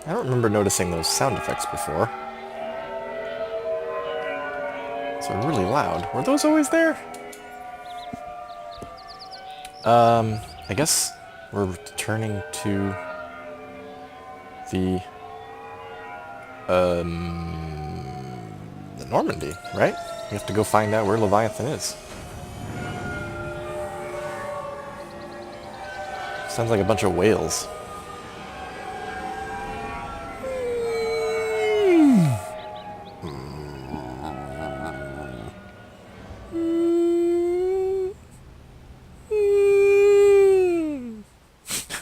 I don't remember noticing those sound effects before. So really loud. Were those always there? I guess we're returning to the, the Normandy, right? We have to go find out where Leviathan is. Sounds like a bunch of whales.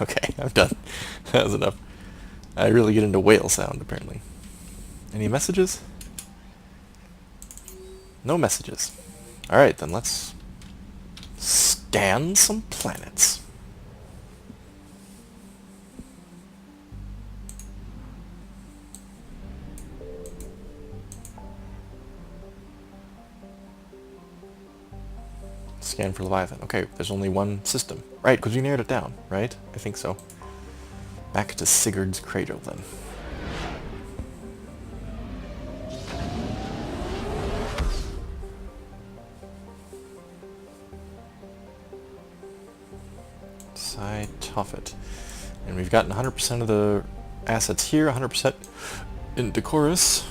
Okay, I'm done. That was enough. I really get into whale sound, apparently. Any messages? No messages. Alright, then let's scan some planets. Scan for Leviathan. Okay, there's only one system. Right, because we narrowed it down, right? I think so. Back to Sigurd's Cradle, then. Cy Tophet. And we've gotten 100% of the assets here, 100% in Decorus.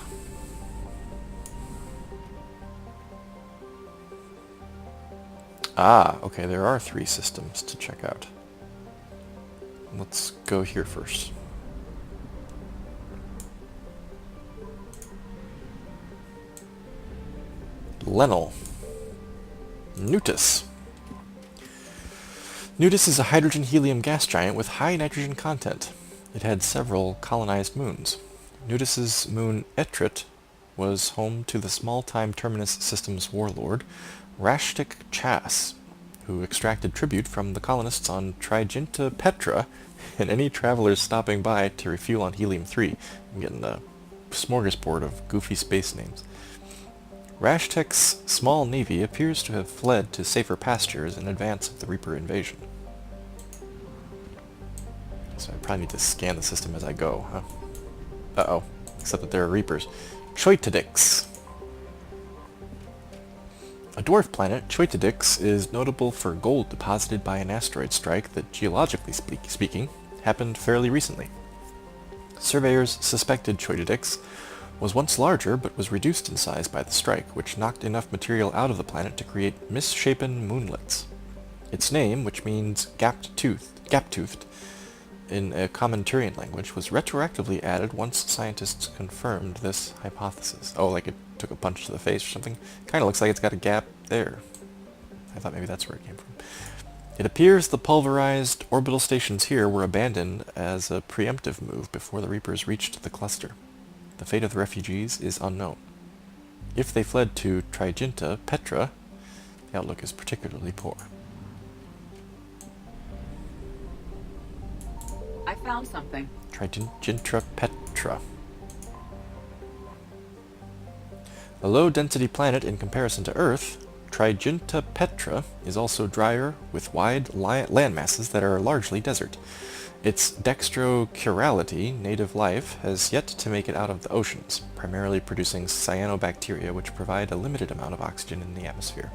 Ah, okay, there are 3 systems to check out. Let's go here first. Lenel. Nutus. Nutus is a hydrogen-helium gas giant with high nitrogen content. It had several colonized moons. Nutus's moon Etrit was home to the small-time Terminus Systems warlord, Rashtik Chas, who extracted tribute from the colonists on Triginta Petra and any travelers stopping by to refuel on Helium-3. I'm getting a smorgasbord of goofy space names. Rashtek's small navy appears to have fled to safer pastures in advance of the Reaper invasion. So I probably need to scan the system as I go, huh? Uh-oh. Except that there are Reapers. Choitadix. A dwarf planet, Choitadix is notable for gold deposited by an asteroid strike that, geologically speaking, happened fairly recently. Surveyors suspected Choitadix was once larger but was reduced in size by the strike, which knocked enough material out of the planet to create misshapen moonlets. Its name, which means gap-toothed, in a common Turian language, was retroactively added once scientists confirmed this hypothesis. Oh, like it took a punch to the face or something? Kinda looks like it's got a gap there. I thought maybe that's where it came from. It appears the pulverized orbital stations here were abandoned as a preemptive move before the Reapers reached the cluster. The fate of the refugees is unknown. If they fled to Triginta Petra, the outlook is particularly poor. I found something. Triginta Petra. A low-density planet in comparison to Earth, Triginta Petra is also drier, with wide land masses that are largely desert. Its dextrochirality, native life, has yet to make it out of the oceans, primarily producing cyanobacteria which provide a limited amount of oxygen in the atmosphere.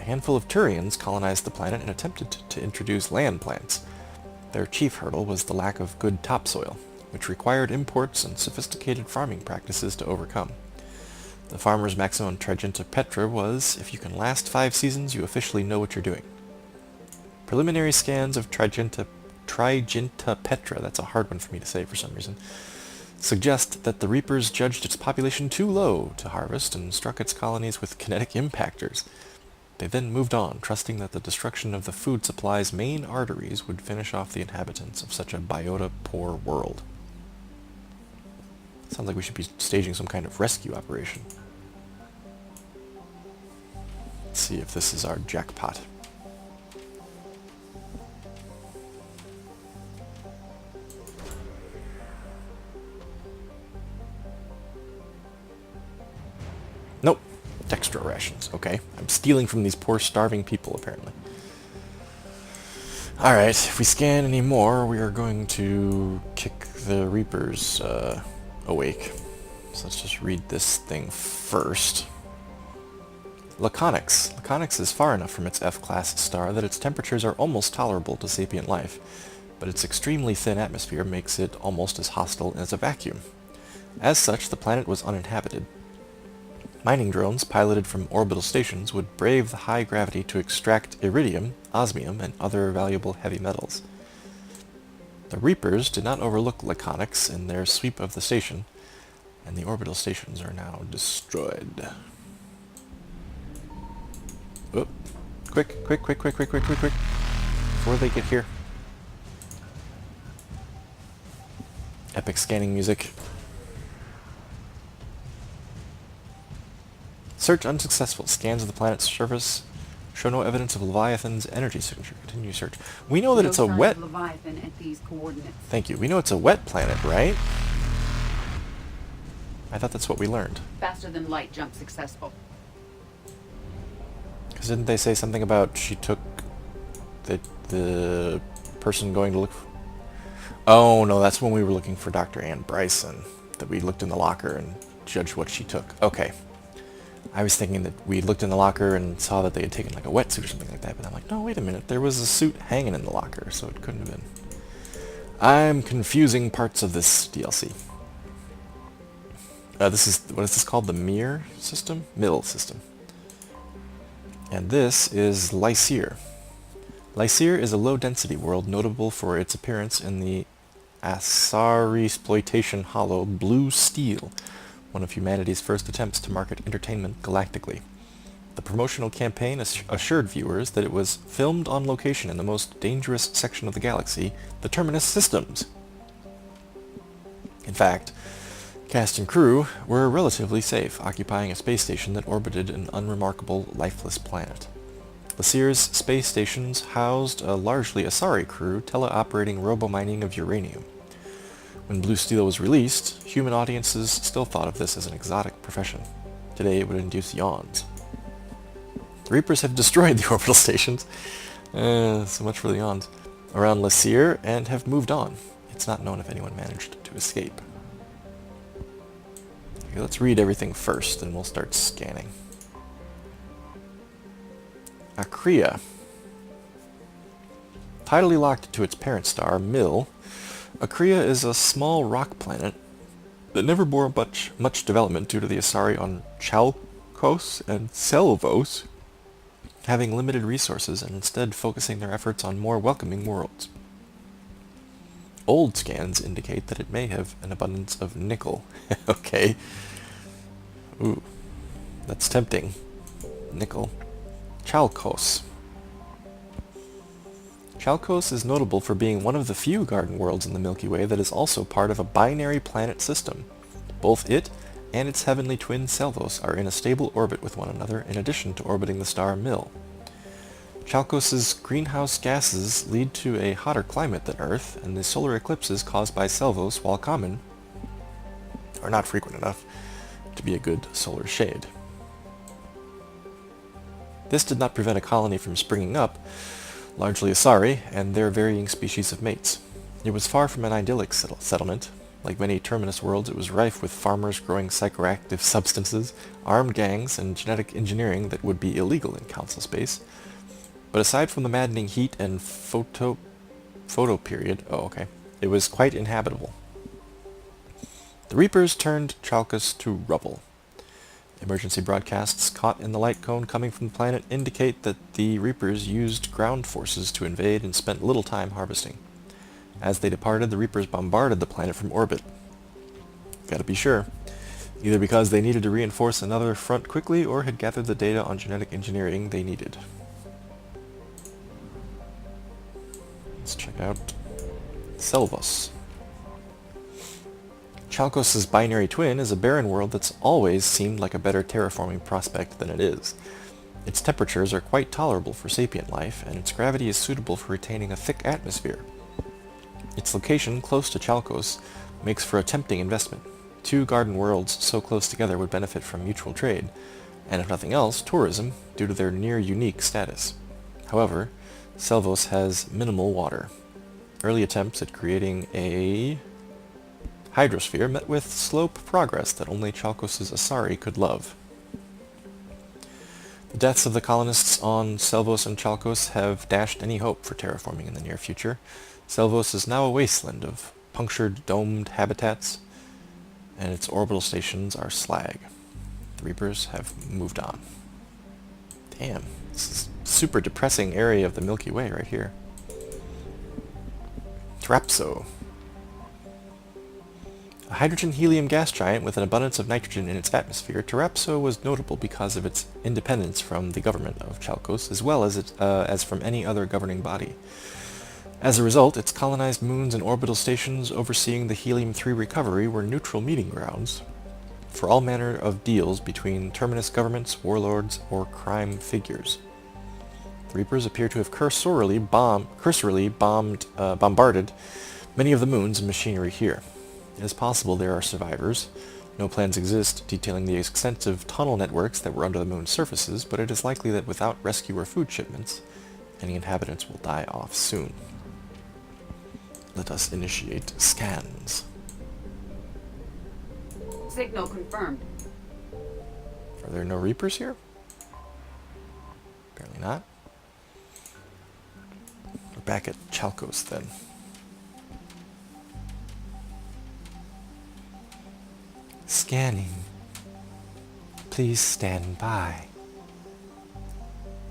A handful of Turians colonized the planet and attempted to introduce land plants. Their chief hurdle was the lack of good topsoil, which required imports and sophisticated farming practices to overcome. The farmer's maxim on Triginta Petra was, if you can last 5 seasons, you officially know what you're doing. Preliminary scans of Triginta Petra, that's a hard one for me to say for some reason, suggest that the Reapers judged its population too low to harvest and struck its colonies with kinetic impactors. They then moved on, trusting that the destruction of the food supply's main arteries would finish off the inhabitants of such a biota-poor world. Sounds like we should be staging some kind of rescue operation. Let's see if this is our jackpot. Nope. Dextro rations. Okay. I'm stealing from these poor starving people, apparently. Alright, if we scan any more, we are going to kick the Reapers awake. So let's just read this thing first. Laconics. Laconics is far enough from its F-class star that its temperatures are almost tolerable to sapient life, but its extremely thin atmosphere makes it almost as hostile as a vacuum. As such, the planet was uninhabited. Mining drones piloted from orbital stations would brave the high gravity to extract iridium, osmium, and other valuable heavy metals. The Reapers did not overlook Laconics in their sweep of the station, and the orbital stations are now destroyed. Oh, quick, quick, quick, quick, quick, quick, quick, quick, before they get here. Epic scanning music. Search unsuccessful. Scans of the planet's surface show no evidence of Leviathan's energy signature. Continue search. We know that it's a wet... Leviathan at these coordinates. Thank you. We know it's a wet planet, right? I thought that's what we learned. Faster than light jump successful. Because didn't they say something about she took the person going to look for... Oh, no, that's when we were looking for Dr. Ann Bryson. That we looked in the locker and judged what she took. Okay. I was thinking that we looked in the locker and saw that they had taken like a wetsuit or something like that, but I'm like, no, wait a minute, there was a suit hanging in the locker, so it couldn't have been. I'm confusing parts of this DLC. This is, what is this called? The Mir system? Mill system. And this is Lycere. Lycere is a low-density world notable for its appearance in the Asari-sploitation hollow Blue Steel, one of humanity's first attempts to market entertainment galactically. The promotional campaign assured viewers that it was filmed on location in the most dangerous section of the galaxy, the Terminus Systems. In fact, cast and crew were relatively safe, occupying a space station that orbited an unremarkable, lifeless planet. Lycere's space stations housed a largely Asari crew teleoperating robo-mining of uranium. When Blue Steel was released, human audiences still thought of this as an exotic profession. Today it would induce yawns. The Reapers have destroyed the orbital stations, so much for the yawns, around Lycere and have moved on. It's not known if anyone managed to escape. Okay, let's read everything first, and we'll start scanning. Acrea. Tidally locked to its parent star, Mill, Acrea is a small rock planet that never bore much development due to the Asari on Chalkos and Selvos having limited resources and instead focusing their efforts on more welcoming worlds. Old scans indicate that it may have an abundance of nickel. Okay. Ooh. That's tempting. Nickel. Chalkos. Chalkos is notable for being one of the few garden worlds in the Milky Way that is also part of a binary planet system. Both it and its heavenly twin Selvos are in a stable orbit with one another in addition to orbiting the star Mill. Chalkos' greenhouse gases lead to a hotter climate than Earth, and the solar eclipses caused by Selvos, while common, are not frequent enough to be a good solar shade. This did not prevent a colony from springing up, largely Asari, and their varying species of mates. It was far from an idyllic settlement. Like many Terminus worlds, it was rife with farmers growing psychoactive substances, armed gangs, and genetic engineering that would be illegal in Council space. But aside from the maddening heat and photo period, it was quite inhabitable. The Reapers turned Chalkos to rubble. Emergency broadcasts caught in the light cone coming from the planet indicate that the Reapers used ground forces to invade and spent little time harvesting. As they departed, the Reapers bombarded the planet from orbit. Gotta be sure. Either because they needed to reinforce another front quickly, or had gathered the data on genetic engineering they needed. Let's check out Selvos. Chalkos' binary twin is a barren world that's always seemed like a better terraforming prospect than it is. Its temperatures are quite tolerable for sapient life, and its gravity is suitable for retaining a thick atmosphere. Its location, close to Chalkos, makes for a tempting investment. Two garden worlds so close together would benefit from mutual trade, and if nothing else, tourism, due to their near-unique status. However, Selvos has minimal water. Early attempts at creating a hydrosphere met with slow progress that only Chalkos' Asari could love. The deaths of the colonists on Selvos and Chalkos have dashed any hope for terraforming in the near future. Selvos is now a wasteland of punctured, domed habitats, and its orbital stations are slag. The Reapers have moved on. Damn, this is a super depressing area of the Milky Way right here. Terapso. A hydrogen-helium gas giant with an abundance of nitrogen in its atmosphere, Terapso was notable because of its independence from the government of Chalkos, as well as from any other governing body. As a result, its colonized moons and orbital stations overseeing the helium-3 recovery were neutral meeting grounds for all manner of deals between terminus governments, warlords, or crime figures. The Reapers appear to have cursorily bombarded many of the moons and machinery here. It is possible there are survivors. No plans exist detailing the extensive tunnel networks that were under the moon's surfaces, but it is likely that without rescue or food shipments, any inhabitants will die off soon. Let us initiate scans. Signal confirmed. Are there no Reapers here? Apparently not. We're back at Chalkos then. Scanning. Please stand by.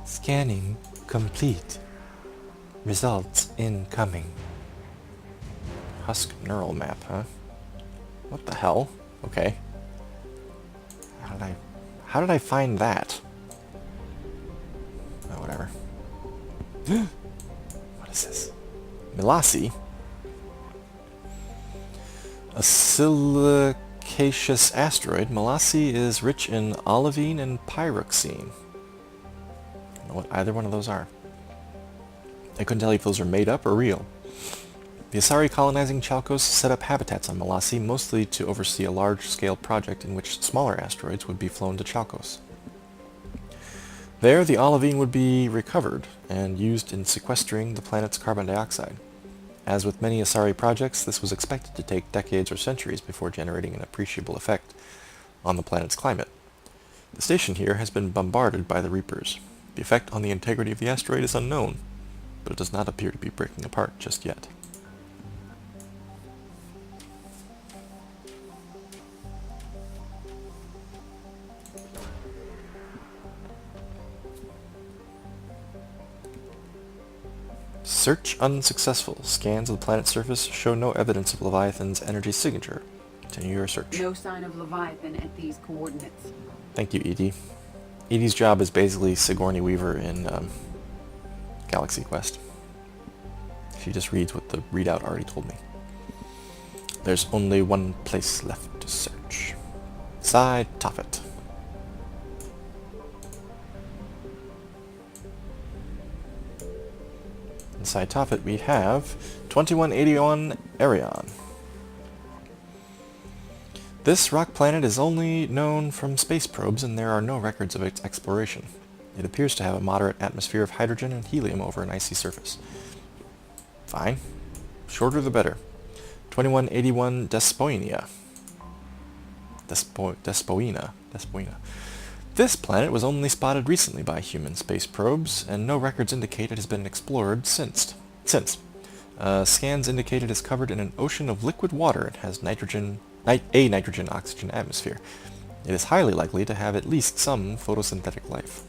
Scanning complete. Results incoming. Husk neural map, huh? What the hell? Okay. How did I find that? Oh, whatever. What is this? Milasi? A silicaceous asteroid, Milasi is rich in olivine and pyroxene. I don't know what either one of those are. I couldn't tell you if those are made up or real. The Asari colonizing Chalkos set up habitats on Milasi, mostly to oversee a large-scale project in which smaller asteroids would be flown to Chalkos. There, the olivine would be recovered and used in sequestering the planet's carbon dioxide. As with many Asari projects, this was expected to take decades or centuries before generating an appreciable effect on the planet's climate. The station here has been bombarded by the Reapers. The effect on the integrity of the asteroid is unknown, but it does not appear to be breaking apart just yet. Search unsuccessful. Scans of the planet's surface show no evidence of Leviathan's energy signature. Continue your search. No sign of Leviathan at these coordinates. Thank you, Edie. Edie's job is basically Sigourney Weaver in Galaxy Quest. She just reads what the readout already told me. There's only one place left to search. Side Tophet. Inside Tophet we have 2181 Arion. This rock planet is only known from space probes and there are no records of its exploration. It appears to have a moderate atmosphere of hydrogen and helium over an icy surface. Fine. Shorter the better. 2181 Despoina. Despoina. This planet was only spotted recently by human space probes, and no records indicate it has been explored since. Scans indicate it is covered in an ocean of liquid water and has a nitrogen-oxygen atmosphere. It is highly likely to have at least some photosynthetic life.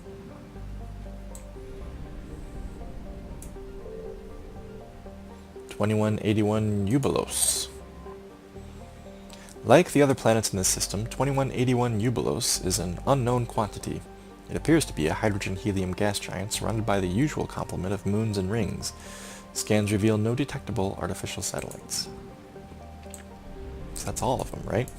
(2181 Eubulos). Like the other planets in this system, 2181 Eubulos is an unknown quantity. It appears to be a hydrogen-helium gas giant surrounded by the usual complement of moons and rings. Scans reveal no detectable artificial satellites. So that's all of them, right?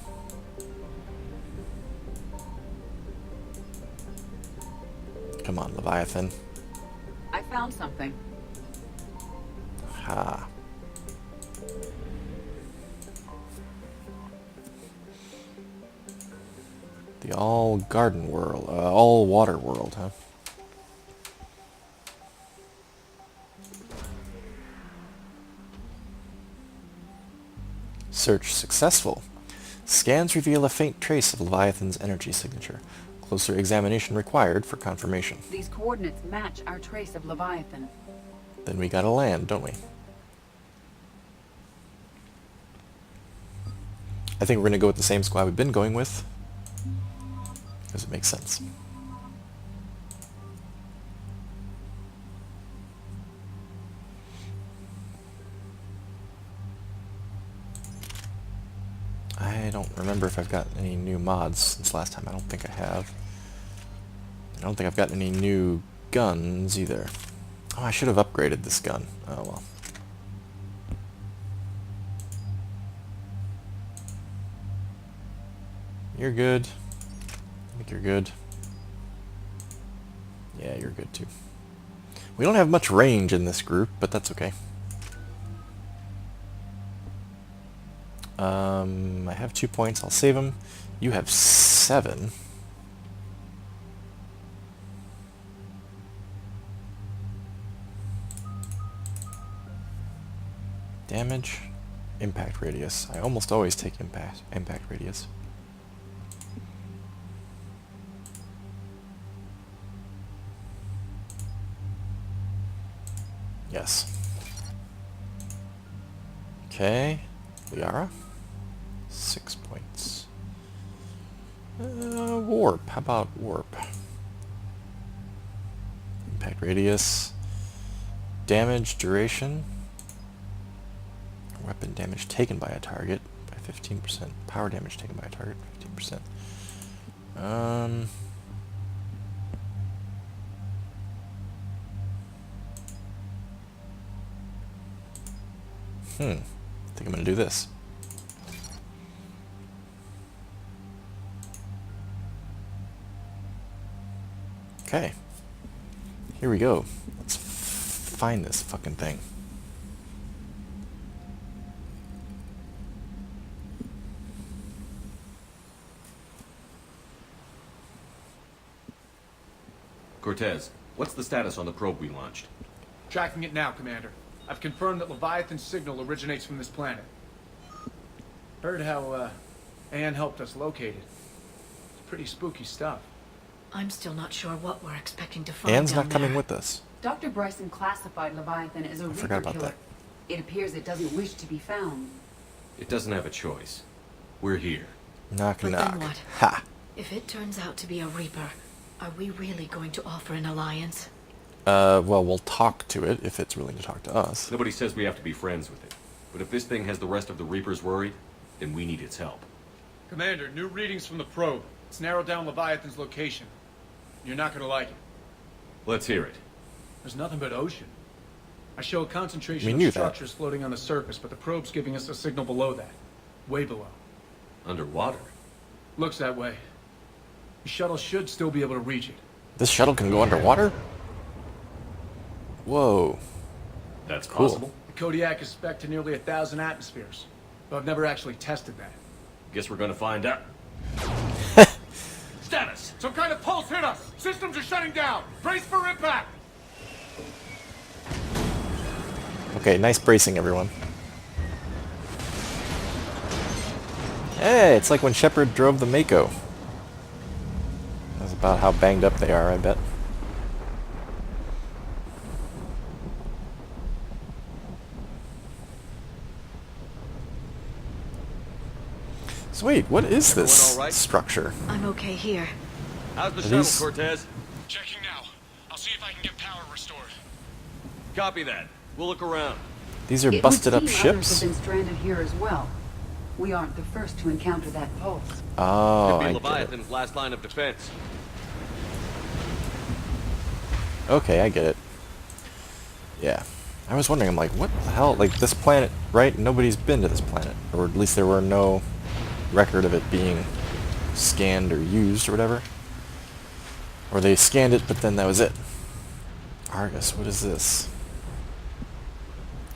Come on, Leviathan. I found something. Ha. The all-garden world, all-water world, huh? Search successful. Scans reveal a faint trace of Leviathan's energy signature. Closer examination required for confirmation. These coordinates match our trace of Leviathan. Then we gotta land, don't we? I think we're gonna go with the same squad we've been going with, because it makes sense. I don't remember if I've got any new mods since last time. I don't think I have. I don't think I've got any new guns either. Oh, I should have upgraded this gun. Oh well. You're good. I think you're good. Yeah, you're good too. We don't have much range in this group, but that's okay. I have 2 points. I'll save them. You have 7. Damage, impact radius. I almost always take impact radius. Yes. Okay, Liara. 6 points. Warp. How about warp? Impact radius. Damage duration. Weapon damage taken by a target by 15%. Power damage taken by a target 15%. I think I'm gonna do this. Okay. Here we go. Let's find this fucking thing. Cortez, what's the status on the probe we launched? Tracking it now, Commander. I've confirmed that Leviathan's signal originates from this planet. Heard how, Anne helped us locate it. It's pretty spooky stuff. I'm still not sure what we're expecting to find Anne's down not coming there. with us. Dr. Bryson classified Leviathan as a I Reaper forgot about killer. that. It appears it doesn't wish to be found. It doesn't have a choice. We're here. Knock But knock. then what? Ha! If it turns out to be a Reaper, are we really going to offer an alliance? Well, we'll talk to it if it's willing to talk to us. Nobody says we have to be friends with it. But if this thing has the rest of the Reapers worried, then we need its help. Commander, new readings from the probe. It's narrowed down Leviathan's location. You're not gonna like it. Let's hear it. There's nothing but ocean. I show a concentration We of knew that. structures floating on the surface, but the probe's giving us a signal below that. Way below. Underwater. Looks that way. The shuttle should still be able to reach it. This shuttle can go underwater? Whoa. That's Cool. possible. The Kodiak is spec'd to nearly 1,000 atmospheres, but I've never actually tested that. Guess we're gonna find out. Status! Some kind of pulse hit us! Systems are shutting down! Brace for impact! Okay, nice bracing, everyone. Hey, it's like when Shepard drove the Mako. That's about how banged up they are, I bet. So wait, what is this Everyone all right? structure? I'm okay here. How's the Are shuttle, these- Cortez? Checking now. I'll see if I can get power restored. Copy that. We'll look around. These are It busted would up seem others ships? have been stranded here as well. We aren't the first to encounter that pulse. Oh, Could be I get it. Leviathan's last line of defense. Okay, I get it. Yeah. I was wondering, I'm like, what the hell? Like, this planet, right? Nobody's been to this planet. Or at least there were no record of it being scanned or used or whatever. Or they scanned it, but then that was it. Argus, what is this?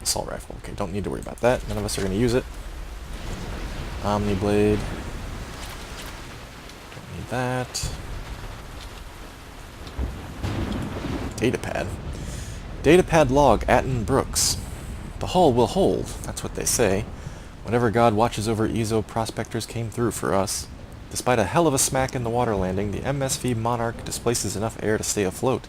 Assault rifle. Okay, don't need to worry about that. None of us are going to use it. Omniblade. Don't need that. Datapad. Datapad log, Atten Brooks. The hull will hold, that's what they say. Whatever god watches over Ezo prospectors came through for us. Despite a hell of a smack in the water landing, the MSV Monarch displaces enough air to stay afloat.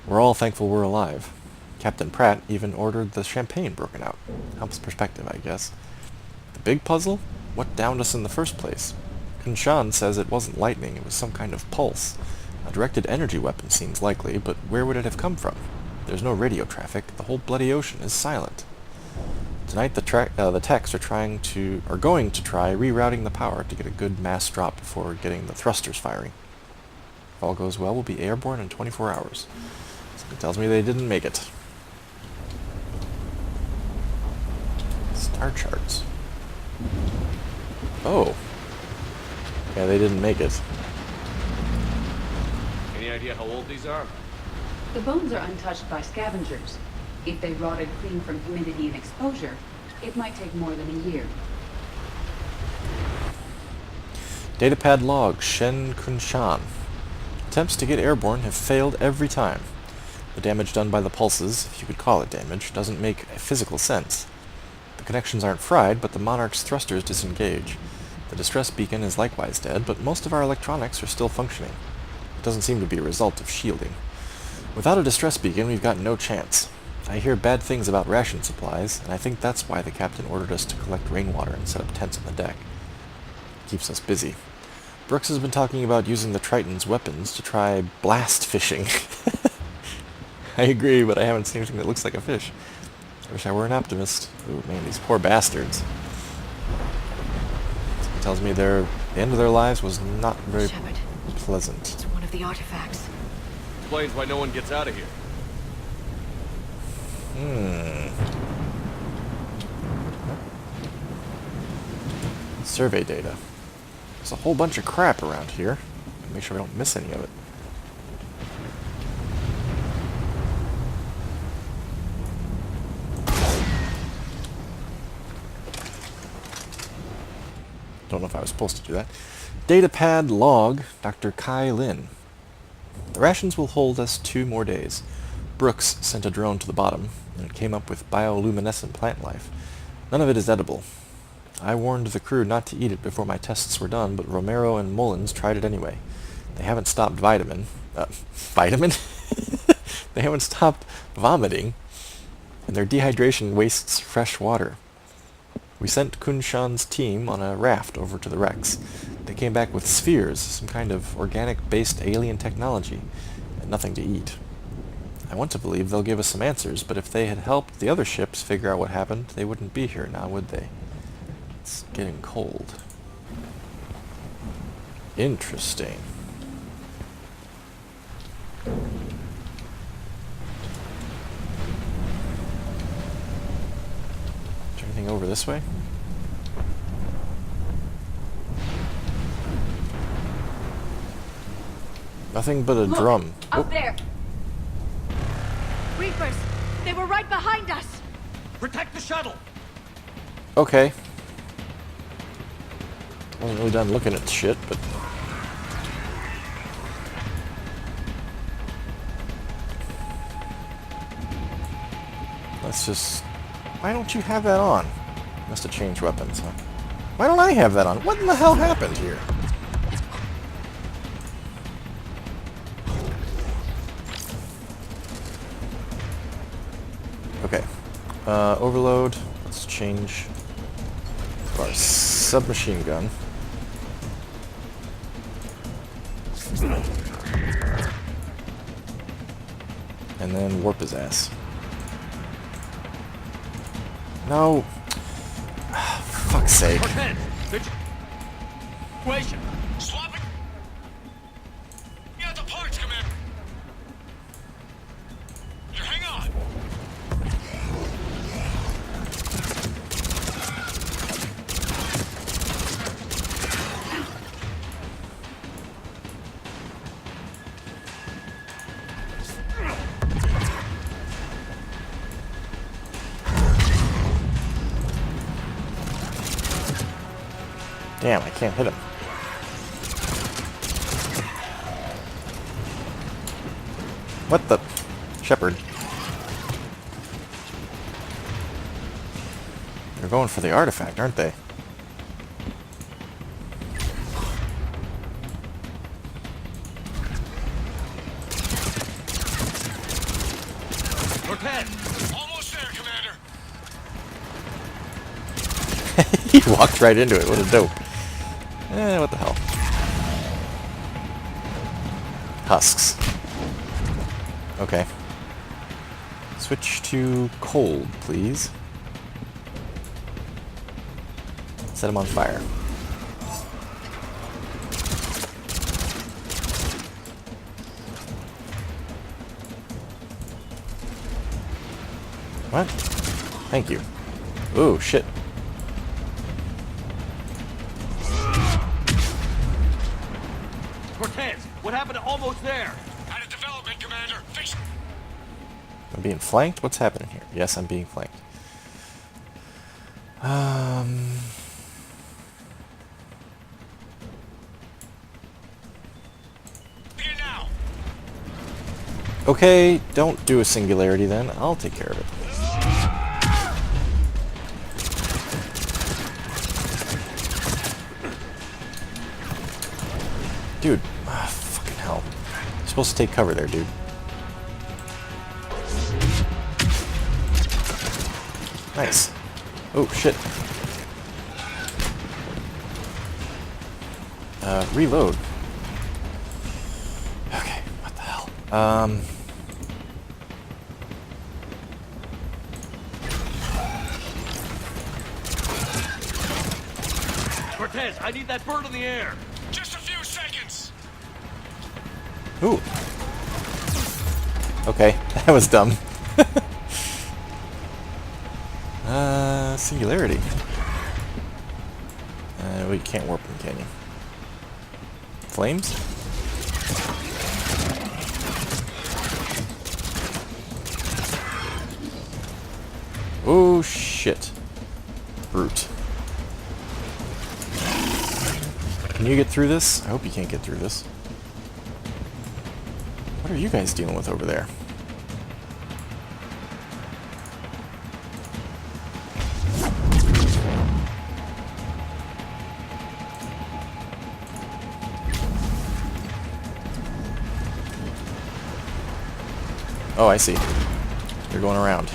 We're all thankful we're alive. Captain Pratt even ordered the champagne broken out. Helps perspective, I guess. The big puzzle? What downed us in the first place? Kunshan says it wasn't lightning, it was some kind of pulse. A directed energy weapon seems likely, but where would it have come from? There's no radio traffic. The whole bloody ocean is silent. Tonight the techs are going to try rerouting the power to get a good mass drop before getting the thrusters firing. If all goes well, we'll be airborne in 24 hours. Something tells me they didn't make it. Star charts. Oh. Yeah, they didn't make it. Any idea how old these are? The bones are untouched by scavengers. If they rotted clean from humidity and exposure, it might take more than a year. Datapad log, Shen Kunshan. Attempts to get airborne have failed every time. The damage done by the pulses, if you could call it damage, doesn't make physical sense. The connections aren't fried, but the Monarch's thrusters disengage. The distress beacon is likewise dead, but most of our electronics are still functioning. It doesn't seem to be a result of shielding. Without a distress beacon, we've got no chance. I hear bad things about ration supplies, and I think that's why the captain ordered us to collect rainwater and set up tents on the deck. Keeps us busy. Brooks has been talking about using the Triton's weapons to try blast fishing. I agree, but I haven't seen anything that looks like a fish. I wish I were an optimist. Ooh, man, these poor bastards. It tells me the end of their lives was not very Shepard, pleasant. it's one of the artifacts. Explains why no one gets out of here. Survey data. There's a whole bunch of crap around here. Make sure we don't miss any of it. Don't know if I was supposed to do that. Datapad log, Dr. Kai Lin. The rations will hold us 2 more days. Brooks sent a drone to the bottom, and it came up with bioluminescent plant life. None of it is edible. I warned the crew not to eat it before my tests were done, but Romero and Mullins tried it anyway. They haven't stopped vitamin? They haven't stopped vomiting, and their dehydration wastes fresh water. We sent Kunshan's team on a raft over to the wrecks. They came back with spheres, some kind of organic-based alien technology, and nothing to eat. I want to believe they'll give us some answers, but if they had helped the other ships figure out what happened, they wouldn't be here now, would they? It's getting cold. Interesting. Is there anything over this way? Nothing but a Look, drum. Up there! Reapers! They were right behind us! Protect the shuttle! Okay. Wasn't really done looking at shit, but... Let's just... Why don't you have that on? Must have changed weapons, huh? Why don't I have that on? What in the hell happened here? Okay. Overload. Let's change to our submachine gun. And then warp his ass. No. Fuck's sake. Situation. Swapping. You got the parts, Commander. Here, hang on. Damn, I can't hit him. What the? Shepard. They're going for the artifact, aren't they? Cortez! Almost there, Commander! He walked right into it. What a dope. What the hell? Husks. Okay. Switch to cold, please. Set him on fire. What? Thank you. Ooh, shit. Cortez, what happened to almost there? Had a development, Commander. Fix. I'm being flanked? What's happening here? Yes, I'm being flanked. Here now. Okay, don't do a singularity then. I'll take care of it. Dude, fucking hell. You're supposed to take cover there, dude. Nice. Oh, shit. Reload. Okay, what the hell? Cortez, I need that bird in the air. Just a few seconds. Ooh. Okay, that was dumb. Singularity. Well, you can't warp them, can you? Flames? Oh, shit. Brute. Can you get through this? I hope you can't get through this. What are you guys dealing with over there? Oh, I see. They're going around.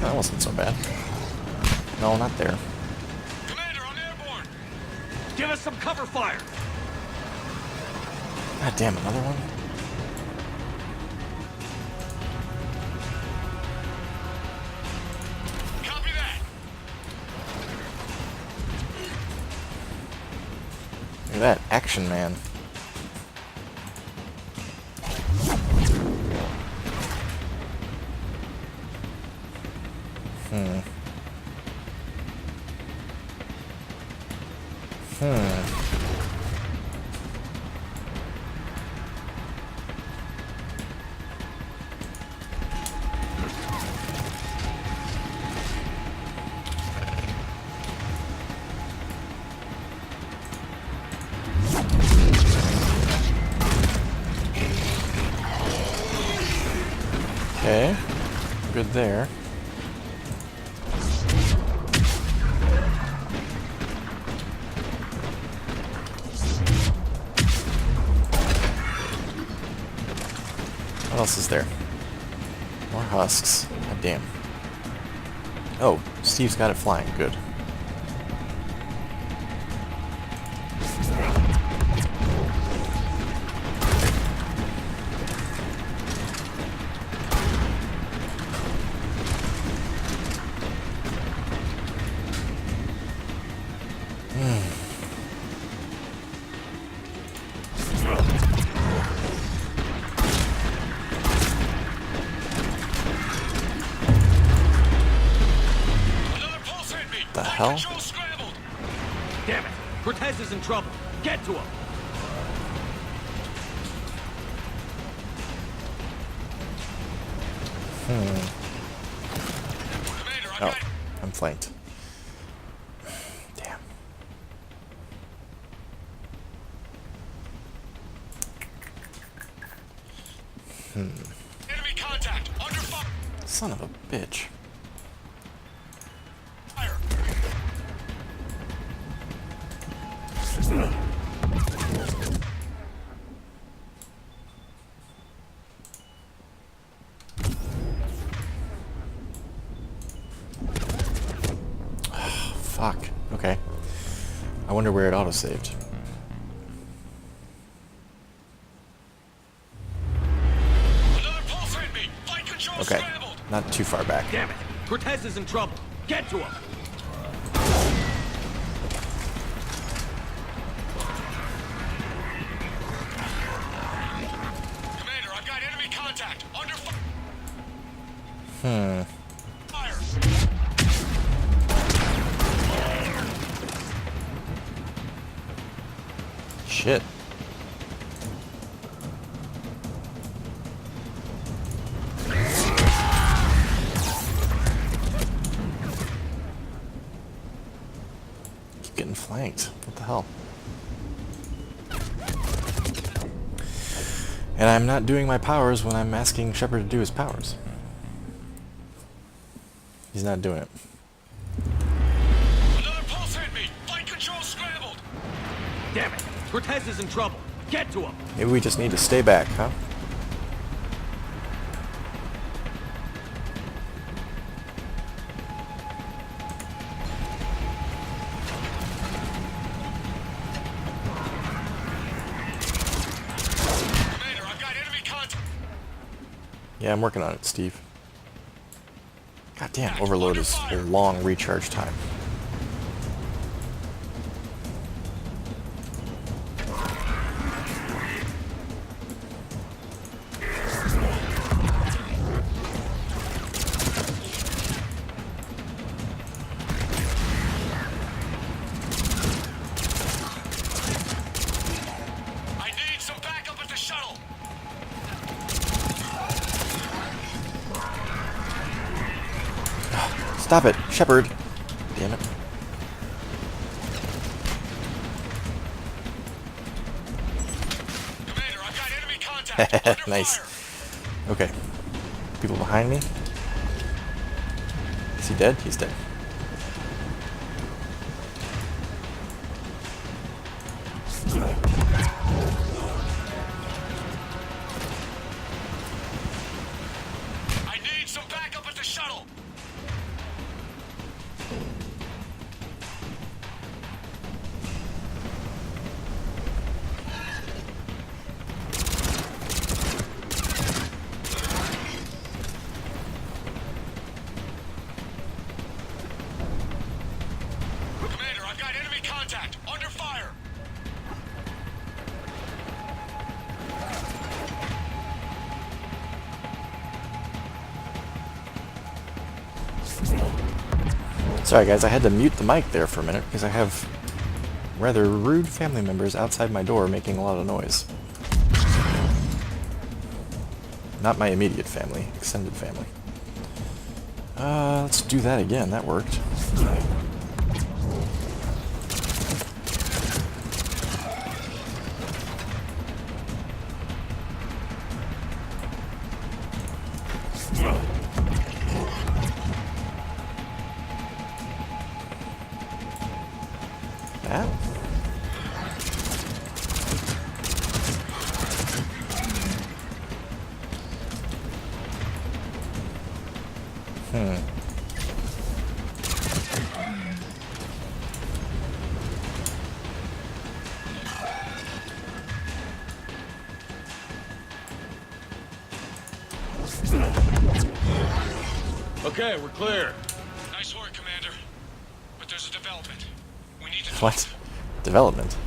That wasn't so bad. No, not there. Commander, I'm airborne. Give us some cover fire. God damn, another one? Copy that. Look at that, Action Man. Okay, good there. What else is there? More husks. God damn. Oh, Steve's got it flying. Good. Another pulse hit me. The Flight hell? control scrambled. Damn it. Cortez is in trouble. Get to him. Commander, I Oh, got it. I'm flanked. Damn. Enemy contact! Under fire! Son of a bitch. Fuck. Okay. I wonder where it autosaved. Another pulse hit me! Flight control Okay. scrambled! Not too far back. Damn it! Cortez is in trouble. Get to him. Commander, I've got enemy contact! Under fire! Shit. Keep getting flanked. What the hell? And I'm not doing my powers when I'm asking Shepard to do his powers. He's not doing it. Another pulse hit me! Flight control scrambled! Damn it! Cortez is in trouble. Get to him. Maybe we just need to stay back, huh? Commander, I've got enemy contact! Yeah, I'm working on it, Steve. God damn, Overload is a long recharge time. I need some backup at the shuttle! Stop it, Shepard! Damn it. Commander, I've got enemy contact! Under Nice. fire! Okay. People behind me? Is he dead? He's dead. I need some backup at the shuttle! Commander, I've got enemy contact! Under fire! Sorry guys, I had to mute the mic there for a minute because I have rather rude family members outside my door making a lot of noise. Not my immediate family, extended family. Let's do that again. That worked. That? Okay, we're clear. Nice work, Commander. But there's a development. We need to talk. What? Development?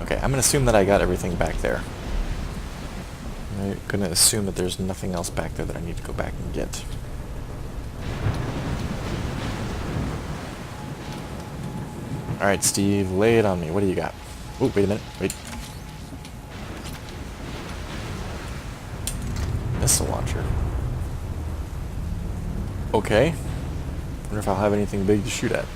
Okay, I'm gonna assume that I got everything back there. I'm gonna assume that there's nothing else back there that I need to go back and get. Alright, Steve, lay it on me. What do you got? Oh, wait a minute. Wait. Missile launcher. Okay. Wonder if I'll have anything big to shoot at.